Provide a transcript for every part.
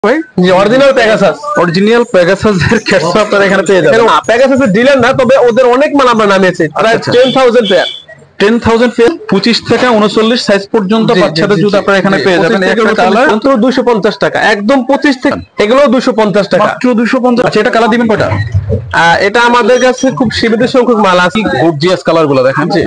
ভাই জি original Pegasus এর cats আপনারা এখানে পেয়ে যাবেন। পেগাসাসের ডিলার না, তবে ওদের অনেক মাল আমরা নামিয়েছি, প্রায় 10,000 পেয়ার 10,000 পেয়ার 25 থেকে 39 সাইজ পর্যন্ত বাচ্চাদের জুতা আপনারা এখানে পেয়ে যাবেন। একটা কালার মাত্র 250 টাকা, একদম 25 থেকে এগুলো 250 টাকা, মাত্র 250। আচ্ছা, এটা কালার দিবেন কয়টা? এটা আমাদের কাছে খুব সীমিত সংখ্যক মাল আছে। গর্জিয়াস কালার গুলো দেখেন, জি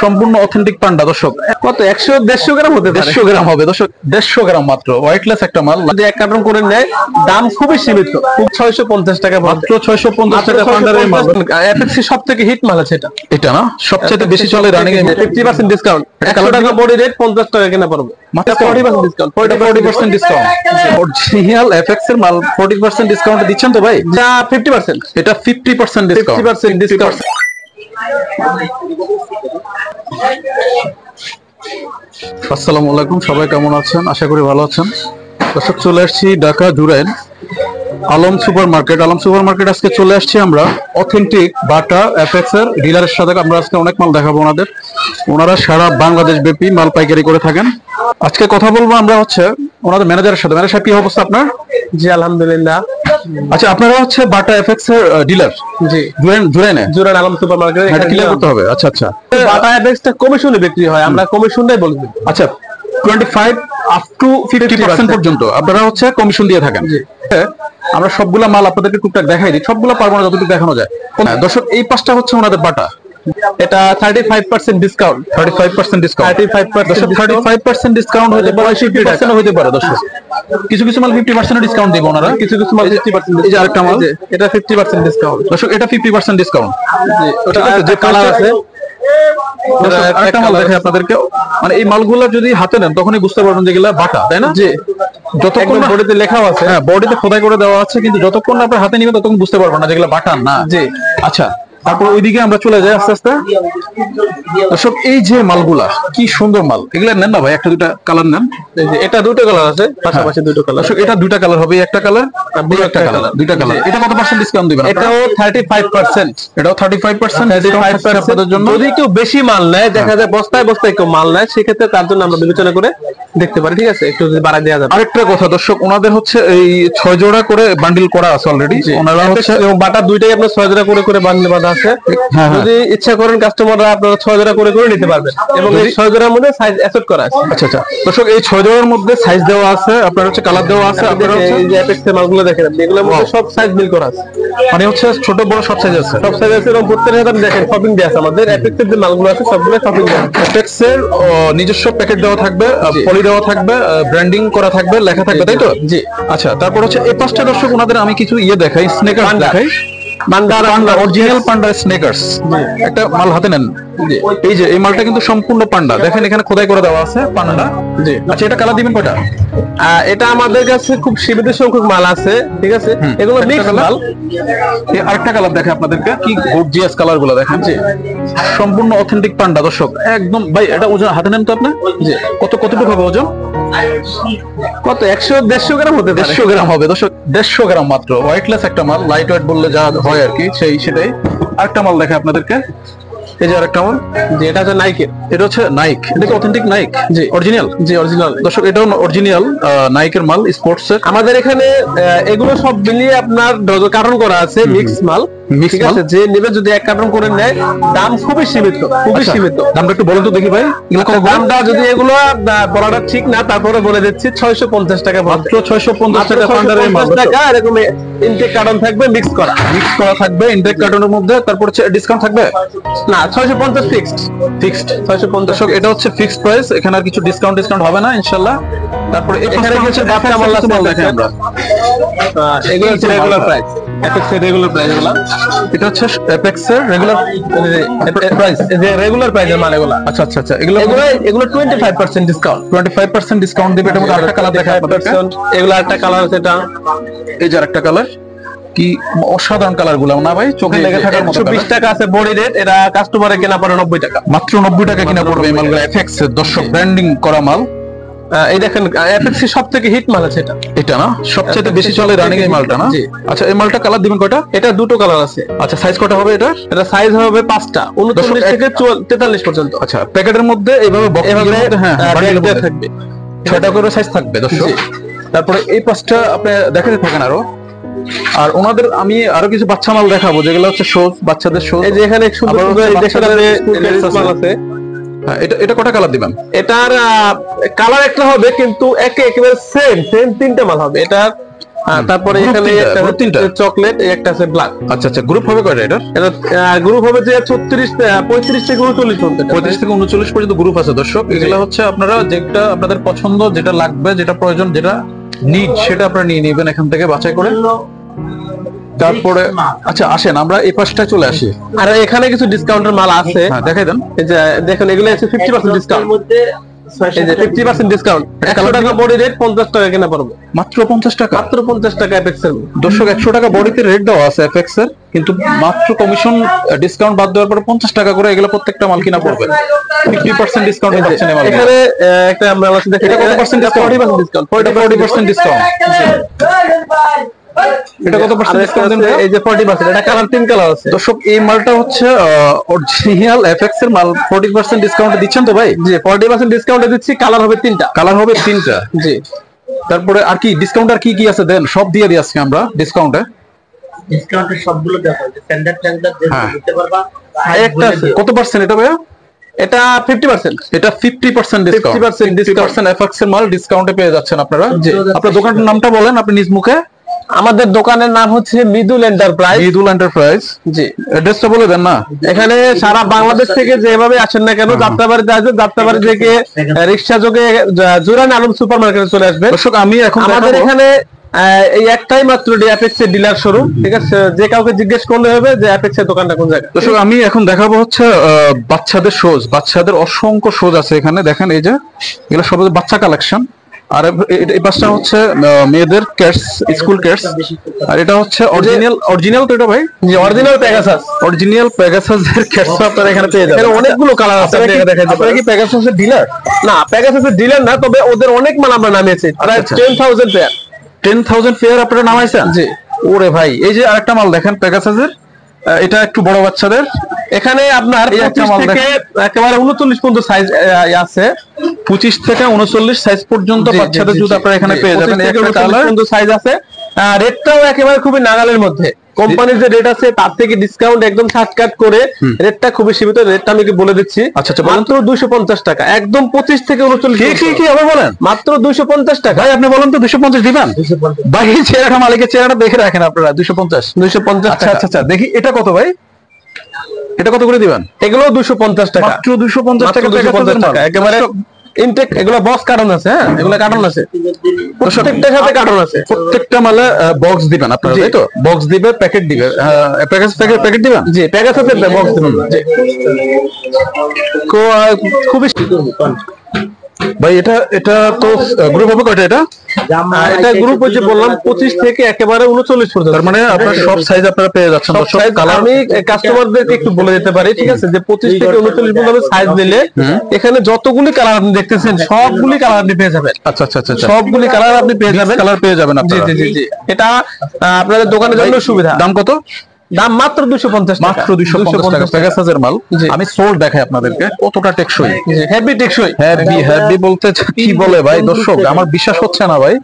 সম্পূর্ণ অথেন্টিক পান্ডা। দর্শক কত 100-150 গ্রাম হতে পারে, 150 গ্রাম হবে দর্শক, 150 গ্রাম মাত্র। ওয়েটলেস একটা মাল, যদি এক কার্টন করে নেয় দাম খুবই সীমিত, খুব 650 টাকা, মাত্র 650 টাকা পান্ডারের মাল। এপিসি সবথেকে হিট মাল আছে এটা, এটা না সবচেয়ে বেশি চলে রানিং এ। 50% ডিসকাউন্ট, 100 টাকা বডি রেট 50 টাকা কেনা পড়বে, মাত্র 40% ডিসকাউন্ট, 40% ডিসকাউন্ট। অরিজিনাল এফএক্স এর মাল 40% ডিসকাউন্ট দিচ্ছেন তো ভাই? যা 50%, এটা 50% ডিসকাউন্ট, 50% ডিসকাউন্ট। আসসালামু আলাইকুম, সবাই কেমন আছেন? আশা করি ভালো আছেন। দর্শক, চলে আসছি Dhaka Jurain Alam super market. Alam super market আজকে চলে আসছি আমরা অথেন্টিক বাটা এফএক্স এর ডিলারের সাথে। আমরা আজকে অনেক মাল দেখাবো ওনাদের। ওনারা সারা বাংলাদেশ ব্যাপী মাল পাইকারি করে থাকেন। আজকে কথা বলবো আমরা হচ্ছে ওনাদের ম্যানেজারের সাথে। ম্যানেজার সাহেব, কি অবস্থা আপনার? জি আলহামদুলিল্লাহ। আচ্ছা, আপনারা হচ্ছে বাটা এফএক্স এর ডিলার? জি জুরাইনে জুরাইন আলম সুপার মার্কেট, এটা ক্লিয়ার করতে হবে। আচ্ছা আচ্ছা, বাটা এফএক্সটা কমিশনে বিক্রি হয়, আমরা কমিশনটাই বলবো। আচ্ছা, 25 আপ টু 50% পর্যন্ত আপনারা হচ্ছে কমিশন দিয়ে থাকেন। আমরা সবগুলা মাল আপনাদেরকে টুকটাক দেখাই দিই, সবগুলা পারবো না, যতটুকু দেখানো যায়। দর্শক, এই পাঁচটা হচ্ছে ওনাদের বাটা, এটা 35% ডিসকাউন্ট, 35% ডিসকাউন্ট, 35% ডিসকাউন্ট হতে পারে, 50% হতে পারে। দর্শক, কিছু কিছু মাল 50% ডিসকাউন্ট দিব ওনারা, কিছু কিছু মাল 50%। এই যে আরেকটা মাল, এটা 50% ডিসকাউন্ট। দর্শক এটা 50% ডিসকাউন্ট। জি, ওটা যে কালার আছে। আরেকটা মাল দেখে আপনাদেরকে, মানে এই মালগুলো যদি হাতে নেন তখনই বুঝতে পারবেন যে এগুলা বাটা, তাই না? জি, যতক্ষণ বডিতে লেখাও আছে, হ্যাঁ বডিতে খোদাই করে দেওয়া আছে, কিন্তু যতক্ষণ না আপনার হাতে নিবেন ততক্ষণ বুঝতে পারবেন না যেগুলো বাটা না। জি আচ্ছা, তারপর ওইদিকে আমরা চলে যাই আস্তে আস্তে। দর্শক, এই যে মালগুলা কি সুন্দর মাল, এগুলা নেন না ভাই, একটা দুটা কালার নেন। এটা দুটো কালার আছে, পাশাপাশি দুটো কালার। দর্শক, এটা দুইটা কালার হবে, একটা কালার আর একটা কালার, দুইটা কালার। এটা কত পার্সেন্ট ডিসকাউন্ট দিবেন? এটাও 35%, এটাও 35% ডিসকাউন্ট আপনাদের জন্য। যদি কেউ বেশি মাল নেয়, দেখা যায় বস্তায় বস্তায় কেউ মাল নেয়, সেক্ষেত্রে তার জন্য আমরা বিবেচনা করে দেখতে পারি, ঠিক আছে, একটু যদি বাড়ায় দেওয়া যাবে। আরেকটা কথা দর্শক, ওনাদের হচ্ছে এই 6 জোড়া করে বান্ডিল করা আছে অলরেডি। ওনারা হচ্ছে এবং বাটা দুইটাই আপনার 6 জোড়া করে করে বান্ডিল বাঁধা আছে। যদি ইচ্ছা করেন কাস্টমাররা আপনারা 6 জোড়া করে করে নিতে পারবেন, এবং এই 6 জোড়ার মধ্যে সাইজ অ্যাসেট করা আছে। আচ্ছা আচ্ছা দর্শক, এই 6 জোড়ার মধ্যে সাইজ দেওয়া আছে, আপনার হচ্ছে কালার দেওয়া আছে। আপনারা হচ্ছে এই যে অ্যাপেক্স এর মালগুলো দেখেন, এগুলোর মধ্যে সব সাইজ মিল করা আছে, মানে হচ্ছে ছোট বড় সব সাইজ আছে, সব সাইজ আছে। এবং প্রত্যেকটা আপনি দেখেন শপিং দেয়া আছে, আমাদের অ্যাপেক্স এর যে মালগুলো আছে সবগুলো শপিং দেয়া আছে। এফএক্স এর নিজস্ব প্যাকেট দেওয়া থাকবে, পলি দেওয়া থাকবে, ব্র্যান্ডিং করা থাকবে, লেখা থাকবে, তাই তো? জি। আচ্ছা, তারপর হচ্ছে এই পাঁচটা দর্শক ওনাদের আমি কিছু দেখাই, স্নেকার্স দেখাই। পান্ডা অরিজিনাল পান্ডা স্নেকার্স, একটা মাল হাতে নেন। এই যে এই মালটা কিন্তু সম্পূর্ণ পান্ডা, দেখেন এখানে খোদাই করে দেওয়া আছে পান্ডা। জি। আচ্ছা, এটা কালার দিবেন কয়টা? এটা আমাদের কাছে খুব সীমিত সংখ্যক মাল আছে, ঠিক আছে, এগুলো মিক্স মাল। এই আরেকটা কালার দেখে আপনাদেরকে, কি গর্জিয়াস কালার গুলো দেখেন, জি সম্পূর্ণ অথেন্টিক পান্ডা। দর্শক একদম ভাই, এটা ওজন হাতে নেন তো আপনি, জি কতটুকু হবে ওজন? কত 100-150 গ্রাম হতে পারে, 150 গ্রাম হবে দর্শক, 150 গ্রাম মাত্র। ওয়েটলেস একটা মাল, লাইট ওয়েট বললে যা হয় আর কি, সেটাই। আরেকটা মাল দেখে আপনাদেরকে, এই যে আরেকটা মাল, যে এটা হচ্ছে নাইকের, এটা হচ্ছে নাইক, এটা কি অথেন্টিক নাইক? জি অরিজিনাল, জি অরিজিনাল। দর্শক এটাও অরিজিনাল নাইকের মাল, স্পোর্টস এর। আমাদের এখানে এগুলো সব মিলিয়ে আপনার কার্টন করা আছে, মিক্স মাল, ঠিক আছে। যে নেবে যদি এক কার্টন করে নেয়, দাম খুবই সীমিত, খুবই সীমিত। দামটা একটু বলুন তো দেখি ভাই। দামটা যদি এগুলো বলাটা ঠিক না, তারপরে বলে দিচ্ছি 650 টাকা, মাত্র 650 টাকা পান্ডারের মাল। টাকা এরকম ইনটেক কার্টন থাকবে, মিক্স করা থাকবে ইনটেক কার্টনের মধ্যে। তারপর হচ্ছে ডিসকাউন্ট থাকবে না, 650 ফিক্সড 650। এটা হচ্ছে ফিক্সড প্রাইস, এখানে আর কিছু ডিসকাউন্ট হবে না ইনশাআল্লাহ। তারপরে এখানে হচ্ছে বাচ্চা মাল আছে দেখেন আমরা, এগুলো হচ্ছে রেগুলার প্রাইস, এফএক্স এর রেগুলার প্রাইস এগুলো। এটা হচ্ছে এফএক্স এর রেগুলার প্রাইস, যে রেগুলার প্রাইসের মাল এগুলো। আচ্ছা আচ্ছা আচ্ছা, এগুলো 25% ডিসকাউন্ট, 25% ডিসকাউন্ট দিবে। এটা মধ্যে আরেকটা কালার দেখায় আপনাদেরকে, এগুলো একটা কালার আছে, এটা এই যে আরেকটা কালার, কি অসাধারণ কালার গুলো না ভাই, চোখে লেগে থাকার মতো। 120 টাকা আছে বডি রেট, এরা কাস্টমারে কেনা পড়ে 90 টাকা, মাত্র 90 টাকা কিনা পড়বে এই মালগুলো। এফএক্স এর দর্শক ব্র্যান্ডিং করা মাল। এই দেখেন এফএক্স সবথেকে হিট মাল আছে এটা না সবচেয়ে বেশি চলে রানিং এই মালটা না? আচ্ছা, এই মালটা কালার দিবেন কয়টা? এটা দুটো কালার আছে। আচ্ছা, সাইজ কয়টা হবে এটা? এটা সাইজ হবে 5টা, 39 থেকে 43 পর্যন্ত। আচ্ছা, প্যাকেটের মধ্যে এইভাবে বক্সের মধ্যে হ্যাঁ বান্ডেল থাকবে, 6টা করে সাইজ থাকবে দর্শক। তারপরে এই পাঁচটা আপনি দেখাতে থাকেন আরো। আর ওনাদের আমি আরো কিছু বাচ্চা মাল দেখাবো, যেগুলো হচ্ছে শোজ, বাচ্চাদের শোজ। এই যে এখানে সুন্দর সুন্দর এই দেখেন মাল আছে। হ্যাঁ, এটা কটা কালার দিবেন? এটার কালার একটা হবে, কিন্তু একেবারে সেম তিনটা মাল হবে এটার। তারপরে এখানে একটা চকলেট, একটা আছে ব্ল্যাক। আচ্ছা আচ্ছা, গ্রুপ হবে কয়টা এটা? এটা গ্রুপ হবে যে 35 থেকে 39 পর্যন্ত। 35 থেকে 39 পর্যন্ত গ্রুপ আছে দর্শক। এগুলো হচ্ছে আপনারা যেটা আপনাদের পছন্দ, যেটা লাগবে, যেটা প্রয়োজন, যেটা নিড, সেটা আপনারা নিয়ে নেবেন এখান থেকে বাছাই করে। তারপরে আচ্ছা আসেন আমরা এই পাশটায় চলে আসি। আর এখানে কিছু ডিসকাউন্টের মাল আছে, দেখাই দেন। এই যে দেখেন এগুলো আছে 50% ডিসকাউন্ট। এই যে 50% ডিসকাউন্ট, 100 টাকা বডি রেট, 50 টাকা কেনা পড়বে। মাত্র 50 টাকা? মাত্র 50 টাকা এফএক্স এর। দর্শক 100 টাকা বডিতে রেট দেওয়া আছে এফএক্স এর, কিন্তু মাত্র কমিশন ডিসকাউন্ট বাদ দেওয়ার পরে 50 টাকা করে এগুলো প্রত্যেকটা মাল কিনা পড়বে। 50% ডিসকাউন্ট পাচ্ছেন এই মাল। এখানে একটা আমরা আছে দেখেন, এটা কত পার্সেন্ট ডিসকাউন্ট? 40% ডিসকাউন্ট। 40% ডিসকাউন্ট। এটা কত পার্সেন্ট ডিসকাউন্ট দেন? এই যে 40%, এটা কালার 3 কালার আছে। দর্শক এই মালটা হচ্ছে অরিজিনাল এফএক্স এর মাল, 40% ডিসকাউন্ট দিচ্ছেন তো ভাই? জি 40% ডিসকাউন্টে দিচ্ছি। কালার হবে 3টা। কালার হবে 3টা। জি। তারপরে আর কি ডিসকাউন্ট আর কি আছে দেন? সব দিয়ে দিই আজকে আমরা ডিসকাউন্টে। ডিসকাউন্টের সবগুলো দেখো, স্ট্যান্ডার্ড ট্যাঙ্কার দিতে পারবা। একটা আছে কত পার্সেন্ট এটা ভাইয়া? এটা 50%। এটা 50% ডিসকাউন্ট। 50% এফএক্স এর মাল ডিসকাউন্টে পেয়ে যাচ্ছেন আপনারা। আপনার দোকানের নামটা বলেন আপনি নিজ মুখে। আমাদের দোকানের নাম হচ্ছে মৃদুল এন্টারপ্রাইজ। মৃদুল এন্টারপ্রাইজ। জি। অ্যাড্রেসটা বলে দেন না। এখানে সারা বাংলাদেশ থেকে যেভাবে আসেন না কেন, যাত্রাবাড়িতে আসবেন, যাত্রাবাড়ি থেকে রিকশা যোগে জুরাইন আলম সুপার মার্কেটে চলে আসবেন। দর্শক আমি এখন আমাদের এখানে এই একটাই মাত্র অ্যাপেক্স এর ডিলার শোরুম, ঠিক আছে? যে কাউকে জিজ্ঞেস করলে হবে যে অ্যাপেক্স এর দোকানটা কোন জায়গায়। দর্শক আমি এখন দেখাবো হচ্ছে বাচ্চাদের শোজ। বাচ্চাদের অসংখ্য শোজ আছে এখানে, দেখেন এই যে এগুলো সব বাচ্চা কালেকশন। আর এই পাশটা হচ্ছে মেয়েদের ক্যাটস, স্কুল ক্যাটস। আর এটা হচ্ছে অরিজিনাল তো এটা ভাই? জি অরিজিনাল পেগাসাস। অরিজিনাল পেগাসাস এর ক্যাটস আপনারা এখানে পেয়ে যাবেন। এখানে অনেকগুলো কালার আছে। আপনারা কি পেগাসাসের ডিলার? না, পেগাসাসের ডিলার না, তবে ওদের অনেক মাল আমরা নামিয়েছি। প্রায় 10,000 পেয়ার। 10,000 পেয়ার আপনারা নামাইছেন? জি। ওরে ভাই, এই যে আরেকটা মাল দেখেন পেগাসাসের, এটা একটু বড় বাচ্চাদের। এখানে আপনার 25 থেকে একেবারে 39 পর্যন্ত সাইজ আছে। 25 থেকে 39 সাইজ পর্যন্ত বাচ্চাদের জুতো আপনারা এখানে পেয়ে যাবেন। একটা কালার পর্যন্ত সাইজ আছে। রেটটাও একেবারে খুবই নাগালের মধ্যে। কোম্পানির যে রেট আছে তার থেকে ডিসকাউন্ট একদম শার্টকাট করে রেটটা খুবই সীমিত। রেটটা আমি বলে দিচ্ছি। আচ্ছা আচ্ছা, মাত্র 250 টাকা, একদম 25 থেকে 39। কি হবে বলেন? মাত্র 250 টাকা। ভাই আপনি বলেন তো 250 দিবেন? ভাই চেহারা মালিকের চেহারাটা দেখে রাখেন আপনারা। 250। আচ্ছা আচ্ছা আচ্ছা, দেখি এটা কত ভাই? এটা কত করে দিবেন? এগুলো 250 টাকা। মাত্র 250 টাকা। 250 টাকা একেবারে ইনটেক। এগুলো বক্স কার্টন আছে। হ্যাঁ, এগুলো কার্টন আছে, প্রত্যেকটার সাথে কার্টন আছে। প্রত্যেকটা মালে বক্স দিবেন আপনারা, তাই তো? বক্স দিবে, প্যাকেট দিবে। প্যাকেট দিবেন? জি, প্যাকেট আছে, বক্স দিবেন। জি। খুবই ভাই এটা তো গ্রুপ হবে কয়টা? এটা গ্রুপ হচ্ছে বললাম 25 থেকে একেবারে 39 পর্যন্ত। তার মানে আপনার সব সাইজ আপনারা পেয়ে যাচ্ছেন। আমি কাস্টমারদেরকে একটু বলে দিতে পারি, ঠিক আছে, যে 25 থেকে 39 পর্যন্ত সাইজ নিলে এখানে যতগুলি কালার আপনি দেখতেছেন সবগুলি কালার আপনি পেয়ে যাবেন। আচ্ছা আচ্ছা আচ্ছা, সবগুলি কালার আপনি পেয়ে যাবেন। কালার পেয়ে যাবেন আপনারা। জি জি জি। এটা আপনাদের দোকানের জন্য সুবিধা। দাম কত? দাম মাত্র 250 টাকা। মাত্র 250 টাকা পেগাসাসের মাল। আমি সোল্ড দেখাই আপনাদেরকে কতটা টেকসই। হেভি টেকসই। হেভি বলতে কি বলে ভাই দর্শক, আমার বিশ্বাস হচ্ছে না ভাই।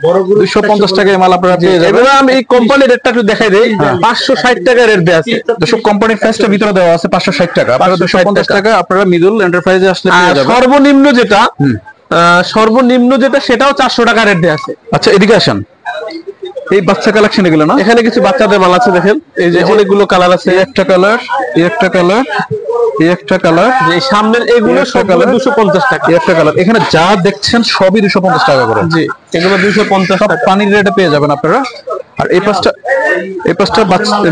250 টাকা এই মাল আপনারা পেয়ে যাবেন। এবার আমি এই কোম্পানির রেটটা একটু দেখাই দেই। 560 টাকা রেট দেয়া আছে। দর্শক কোম্পানির প্রাইসটা ভিতরে দেওয়া আছে 560 টাকা। আপনারা 250 টাকা আপনারা মিডল এন্টারপ্রাইজে আসলে পেয়ে যাবেন। সর্বনিম্ন যেটা সেটাও 400 টাকা রেট দেয়া আছে। আচ্ছা এদিকে আসেন, এই বাচ্চা কালেকশন এগুলো না? এখানে কিছু বাচ্চাদের মাল আছে, দেখেন এই যে অনেকগুলো কালার আছে। একটা কালার, একটা কালার, একটা কালার। যে সামনের এগুলো সব কালার 250 টাকা। একটা কালার। এখানে যা দেখছেন সবই 250 টাকা করে। জি, এগুলো 250 টাকা পানির রেটে পেয়ে যাবেন আপনারা। আর এই পাঁচটা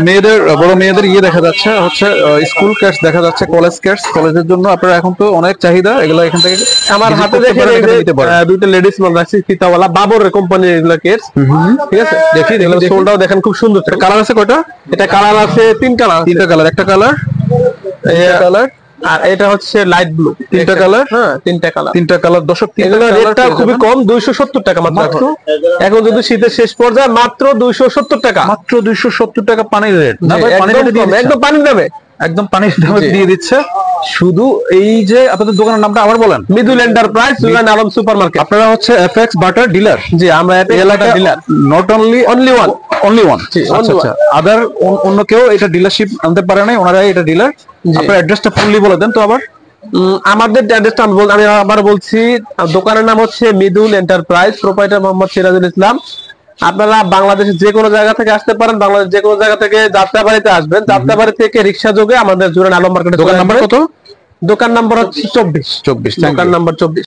মেয়েদের, বড় মেয়েদের দেখা যাচ্ছে হচ্ছে স্কুল ক্যাটস দেখা যাচ্ছে, কলেজ ক্যাটস। কলেজের জন্য আপনারা এখন তো অনেক চাহিদা, এগুলো এখান থেকে আমার হাতে দেখে দুইটা লেডিস মাল রাখছি ফিতাওয়ালা বাবর কোম্পানির এগুলো ক্যাটস। ঠিক আছে, দেখি এগুলো সোলটাও দেখেন খুব সুন্দর। কালার আছে কয়টা? এটা কালার আছে 3 কালার। 3টা কালার। একটা কালার, এই কালার, আর এটা হচ্ছে লাইট ব্লু। 3টা কালার। হ্যাঁ, 3টা কালার। 3টা কালার। দর্শক এগুলো রেটটা খুবই কম, 270 টাকা মাত্র। এখন যদি শীতের শেষ পর্যায়ে মাত্র 270 টাকা। মাত্র 270 টাকা পানির রেট। না ভাই, পানির রেট একদম পানির দামে। একদম পানির দামে জি। দিয়ে দিচ্ছে। শুধু এই যে আপনাদের দোকানের নামটা আবার বলেন। Mridul enterprise, Jurain Alam super market. আপনারা হচ্ছে এফএক্স বাটার ডিলার। জি, আমরা এলাকায় dealer. Not only Only one. Only one. জি, আচ্ছা only আচ্ছা, আদার অন্য কেউ এটা ডিলারশিপ আনতে পারে নাই, ওনারাই এটা ডিলার। জি। আপনার অ্যাড্রেসটা ফুললি বলে দেন তো আবার। আমাদের অ্যাড্রেসটা আমি আবার বলছি। দোকানের নাম হচ্ছে মৃদুল এন্টারপ্রাইজ, প্রোপাইটার মোহাম্মদ সিরাজুল ইসলাম। আপনারা বাংলাদেশের যে কোনো জায়গা থেকে আসতে পারেন, বাংলাদেশ যে কোনো জায়গা থেকে যাত্রাবাড়িতে আসবেন, যাত্রাবাড়ি থেকে রিক্সা যোগে আমাদের জুরাইন আলম মার্কেটে। দোকান নাম্বার কত? দোকান নাম্বার হচ্ছে 24। Thank দোকান you. নাম্বার 24।